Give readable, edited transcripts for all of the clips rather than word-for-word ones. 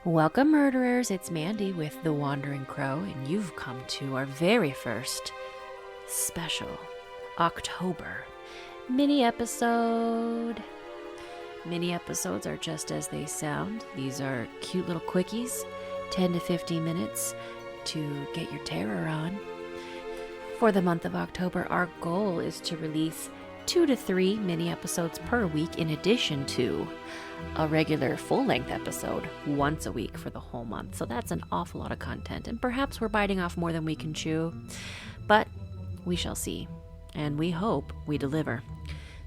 Welcome, murderers. It's Mandy with The Wandering Crow, and you've come to our very first special October mini episode. Mini episodes are just as they sound. These are cute little quickies, 10 to 15 minutes to get your terror on. For the month of October, our goal is to release 2 to 3 mini episodes per week in addition to a regular full-length episode once a week for the whole month. So that's an awful lot of content, and perhaps we're biting off more than we can chew, but we shall see, and we hope we deliver.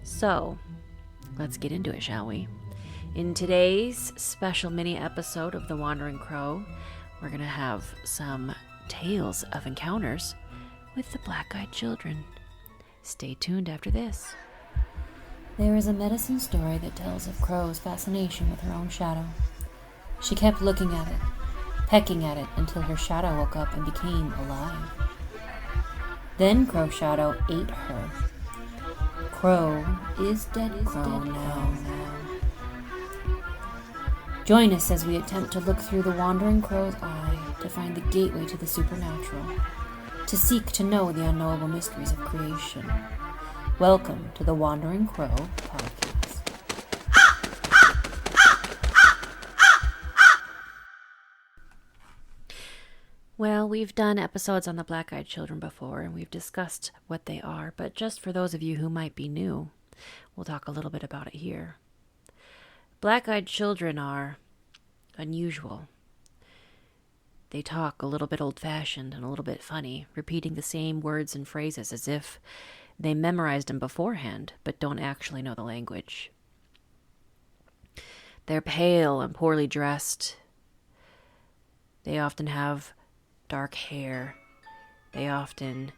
So let's get into it, shall we? In today's special mini episode of The Wandering Crow, we're going to have some tales of encounters with the black-eyed children. Stay tuned after this. There is a medicine story that tells of Crow's fascination with her own shadow. She kept looking at it, pecking at it until her shadow woke up and became alive. Then Crow's shadow ate her. Crow is dead Crow now. Join us as we attempt to look through the wandering crow's eye to find the gateway to the supernatural, to seek to know the unknowable mysteries of creation. Welcome to the Wandering Crow podcast. Well, we've done episodes on the black-eyed children before, and we've discussed what they are, but just for those of you who might be new, we'll talk a little bit about it here. Black-eyed children are unusual. They talk a little bit old-fashioned and a little bit funny, repeating the same words and phrases as if they memorized them beforehand, but don't actually know the language. They're pale and poorly dressed. They often have dark hair. They often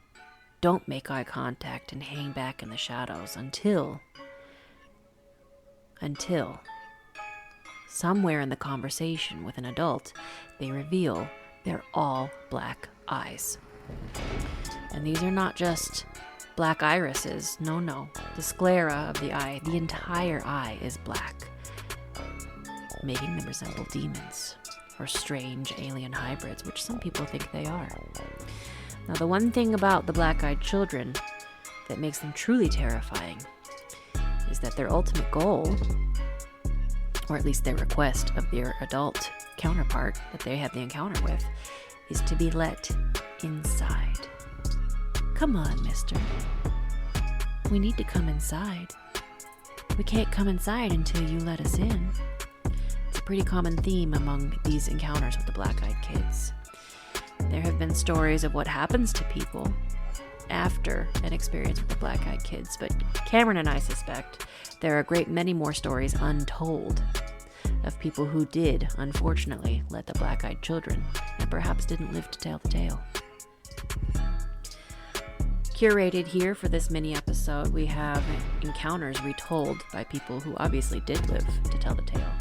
don't make eye contact and hang back in the shadows until somewhere in the conversation with an adult, they reveal they're all black eyes. And these are not just black irises. No. The sclera of the eye, the entire eye is black, making them resemble demons or strange alien hybrids, which some people think they are. Now, the one thing about the black-eyed children that makes them truly terrifying is that their ultimate goal, or at least their request of their adult counterpart that they have the encounter with, is to be let inside. Come on, mister. We need to come inside. We can't come inside until you let us in. It's a pretty common theme among these encounters with the black-eyed kids. There have been stories of what happens to people after an experience with the black-eyed kids, but Cameron and I suspect there are a great many more stories untold of people who did, unfortunately, let the black-eyed children, and perhaps didn't live to tell the tale. Curated here for this mini episode, we have encounters retold by people who obviously did live to tell the tale.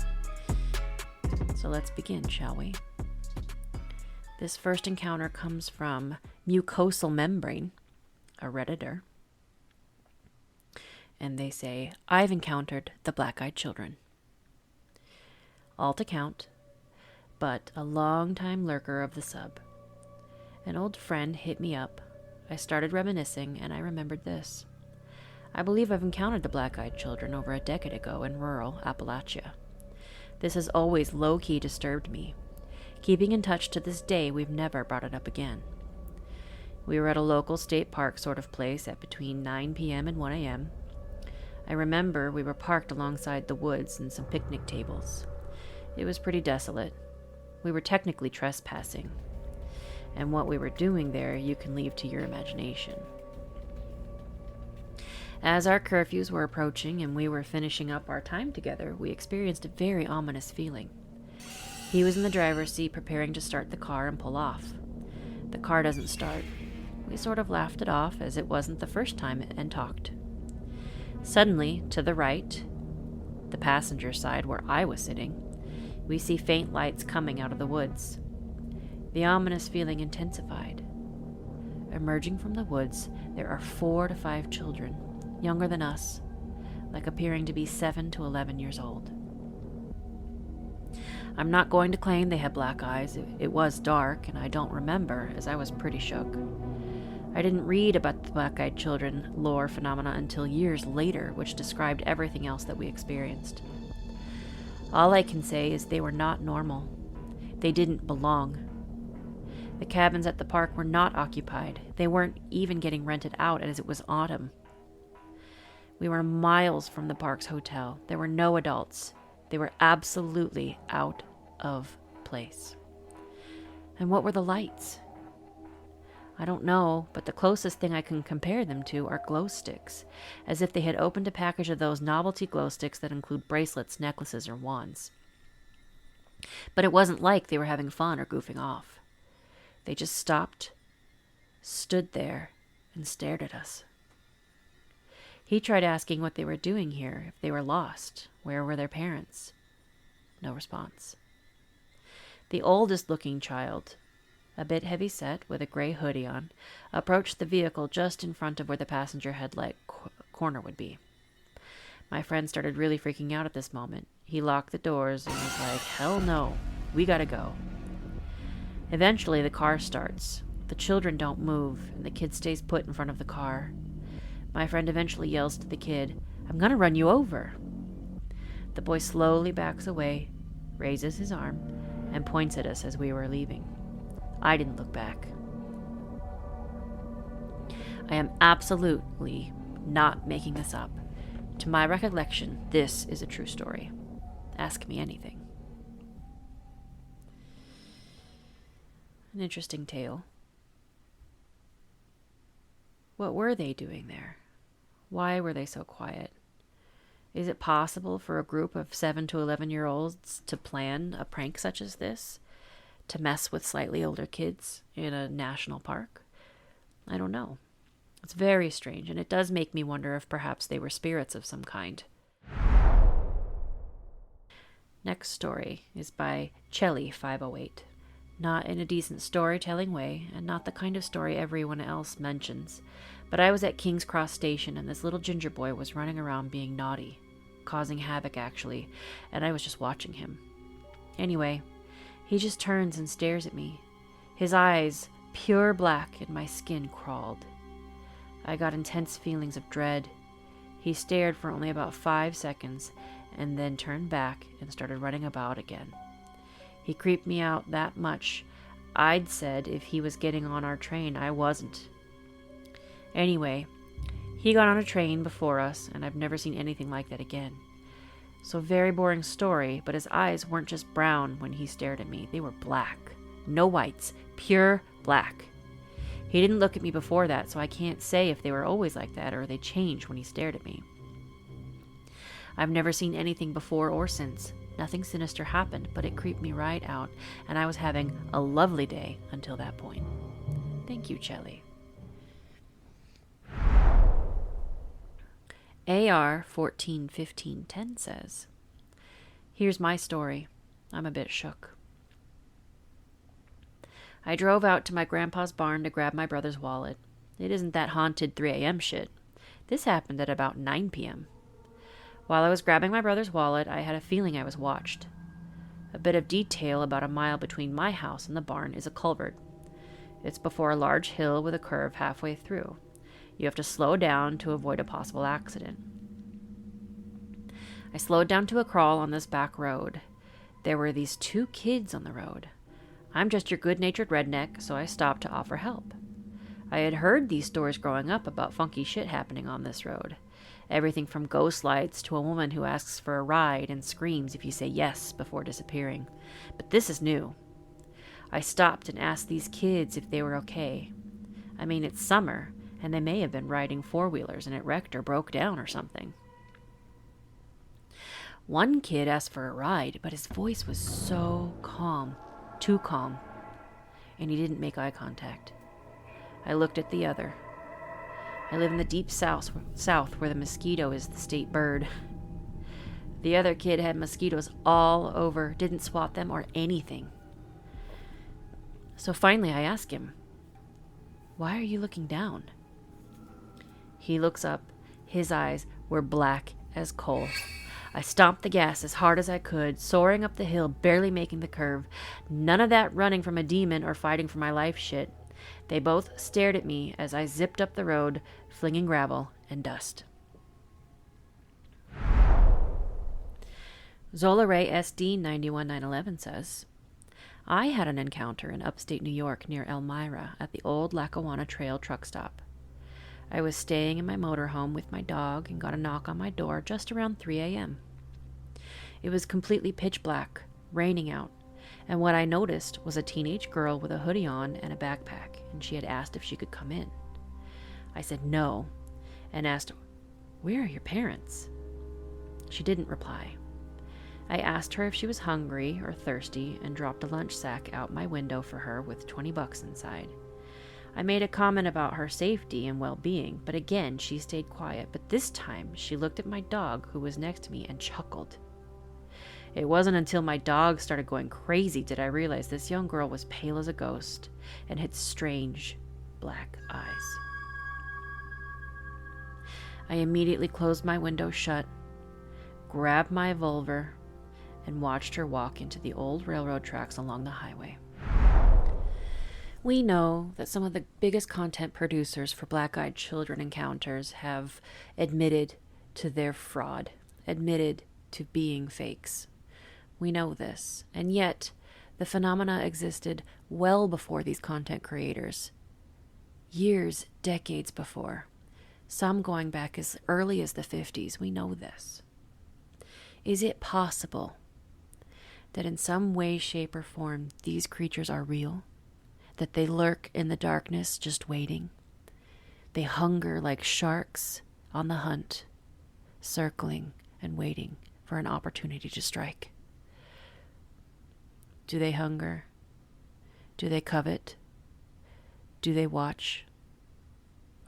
So let's begin, shall we? This first encounter comes from Mucosal Membrane, a Redditor. And they say, I've encountered the black-eyed children. All to count, but a long-time lurker of the sub. An old friend hit me up. I started reminiscing, and I remembered this. I believe I've encountered the black-eyed children over a decade ago in rural Appalachia. This has always low-key disturbed me. Keeping in touch to this day, we've never brought it up again. We were at a local state park sort of place at between 9 p.m. and 1 a.m. I remember we were parked alongside the woods and some picnic tables. It was pretty desolate. We were technically trespassing. And what we were doing there, you can leave to your imagination. As our curfews were approaching and we were finishing up our time together, we experienced a very ominous feeling. He was in the driver's seat preparing to start the car and pull off. The car doesn't start. We sort of laughed it off as it wasn't the first time and talked. Suddenly, to the right, the passenger side where I was sitting, we see faint lights coming out of the woods. The ominous feeling intensified. Emerging from the woods, there are 4 to 5 children, younger than us, like appearing to be 7 to 11 years old. I'm not going to claim they had black eyes. It was dark, and I don't remember, as I was pretty shook. I didn't read about the black-eyed children lore phenomena until years later, which described everything else that we experienced. All I can say is they were not normal. They didn't belong. The cabins at the park were not occupied. They weren't even getting rented out as it was autumn. We were miles from the park's hotel. There were no adults. They were absolutely out of place. And what were the lights? I don't know, but the closest thing I can compare them to are glow sticks, as if they had opened a package of those novelty glow sticks that include bracelets, necklaces, or wands. But it wasn't like they were having fun or goofing off. They just stopped, stood there, and stared at us. He tried asking what they were doing here, if they were lost. Where were their parents? No response. The oldest-looking child, a bit heavy-set with a gray hoodie on, approached the vehicle just in front of where the passenger headlight corner would be. My friend started really freaking out at this moment. He locked the doors and was like, "Hell no, we gotta go." Eventually, the car starts. The children don't move, and the kid stays put in front of the car. My friend eventually yells to the kid, "I'm gonna run you over." The boy slowly backs away, raises his arm, and points at us as we were leaving. I didn't look back. I am absolutely not making this up. To my recollection, this is a true story. Ask me anything. An interesting tale. What were they doing there? Why were they so quiet? Is it possible for a group of 7 to 11-year-olds to plan a prank such as this? To mess with slightly older kids in a national park? I don't know. It's very strange, and it does make me wonder if perhaps they were spirits of some kind. Next story is by Chelly508. Not in a decent storytelling way, and not the kind of story everyone else mentions. But I was at King's Cross Station, and this little ginger boy was running around being naughty. Causing havoc, actually, and I was just watching him. Anyway, he just turns and stares at me. His eyes, pure black, and my skin crawled. I got intense feelings of dread. He stared for only about 5 seconds, and then turned back and started running about again. He creeped me out that much. I'd said if he was getting on our train, I wasn't. Anyway, he got on a train before us, and I've never seen anything like that again. So very boring story, but his eyes weren't just brown when he stared at me. They were black. No whites. Pure black. He didn't look at me before that, so I can't say if they were always like that or they changed when he stared at me. I've never seen anything before or since. Nothing sinister happened, but it creeped me right out, and I was having a lovely day until that point. Thank you, Chelly. AR141510 says, "Here's my story. I'm a bit shook. I drove out to my grandpa's barn to grab my brother's wallet. It isn't that haunted 3 a.m. shit. This happened at about 9 p.m. While I was grabbing my brother's wallet, I had a feeling I was watched. A bit of detail about a mile between my house and the barn is a culvert. It's before a large hill with a curve halfway through. You have to slow down to avoid a possible accident. I slowed down to a crawl on this back road. There were these 2 kids on the road. I'm just your good-natured redneck, so I stopped to offer help. I had heard these stories growing up about funky shit happening on this road. Everything from ghost lights to a woman who asks for a ride and screams if you say yes before disappearing. But this is new. I stopped and asked these kids if they were okay. I mean, it's summer, and they may have been riding 4-wheelers and it wrecked or broke down or something. One kid asked for a ride, but his voice was so calm, too calm, and he didn't make eye contact. I looked at the other. I live in the deep south where the mosquito is the state bird. The other kid had mosquitoes all over, didn't swat them or anything. So finally I asked him, "Why are you looking down?" He looks up. His eyes were black as coal. I stomped the gas as hard as I could, soaring up the hill, barely making the curve. None of that running from a demon or fighting for my life shit. They both stared at me as I zipped up the road, flinging gravel and dust. Zola Ray SD 91911 says, I had an encounter in upstate New York near Elmira at the old Lackawanna Trail truck stop. I was staying in my motorhome with my dog and got a knock on my door just around 3 a.m. It was completely pitch black, raining out, and what I noticed was a teenage girl with a hoodie on and a backpack, and she had asked if she could come in. I said no, and asked, "Where are your parents?" She didn't reply. I asked her if she was hungry or thirsty and dropped a lunch sack out my window for her with $20 inside. I made a comment about her safety and well-being, but again she stayed quiet, but this time she looked at my dog who was next to me and chuckled. It wasn't until my dog started going crazy did I realize this young girl was pale as a ghost and had strange black eyes. I immediately closed my window shut, grabbed my revolver, and watched her walk into the old railroad tracks along the highway. We know that some of the biggest content producers for Black-Eyed Children encounters have admitted to their fraud, admitted to being fakes. We know this, and yet the phenomena existed well before these content creators. Years, decades before. Some going back as early as the 50s. We know this. Is it possible that in some way, shape, or form these creatures are real? That they lurk in the darkness just waiting? They hunger like sharks on the hunt, circling and waiting for an opportunity to strike. Do they hunger? Do they covet? Do they watch?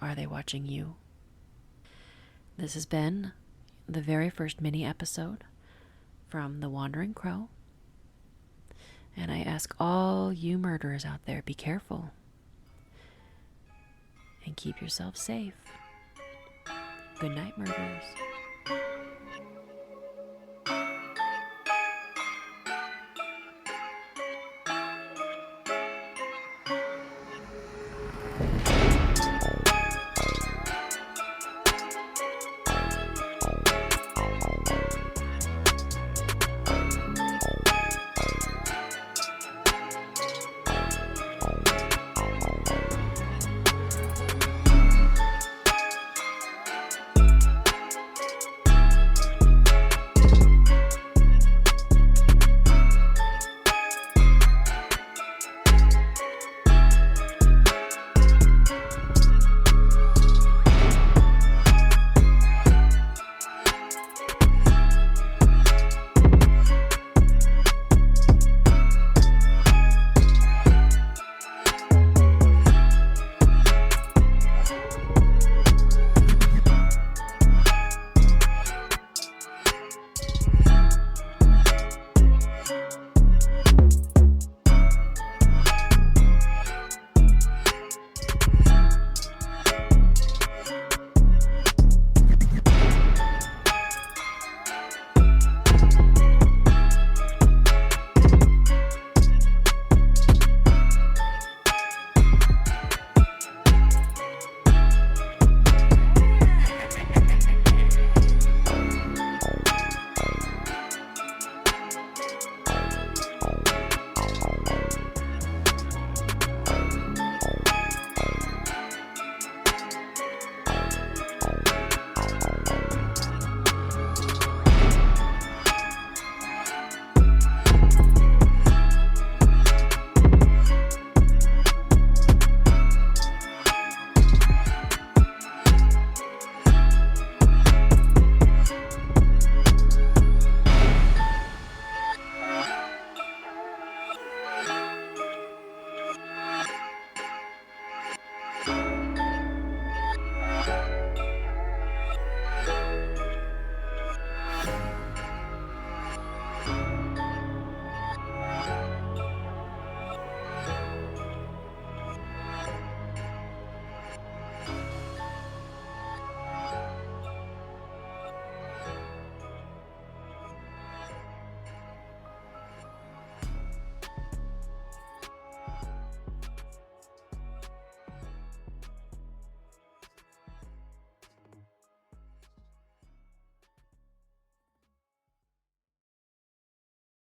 Are they watching you? This has been the very first mini episode from The Wandering Crow. And I ask all you murderers out there, be careful. And keep yourself safe. Good night, murderers.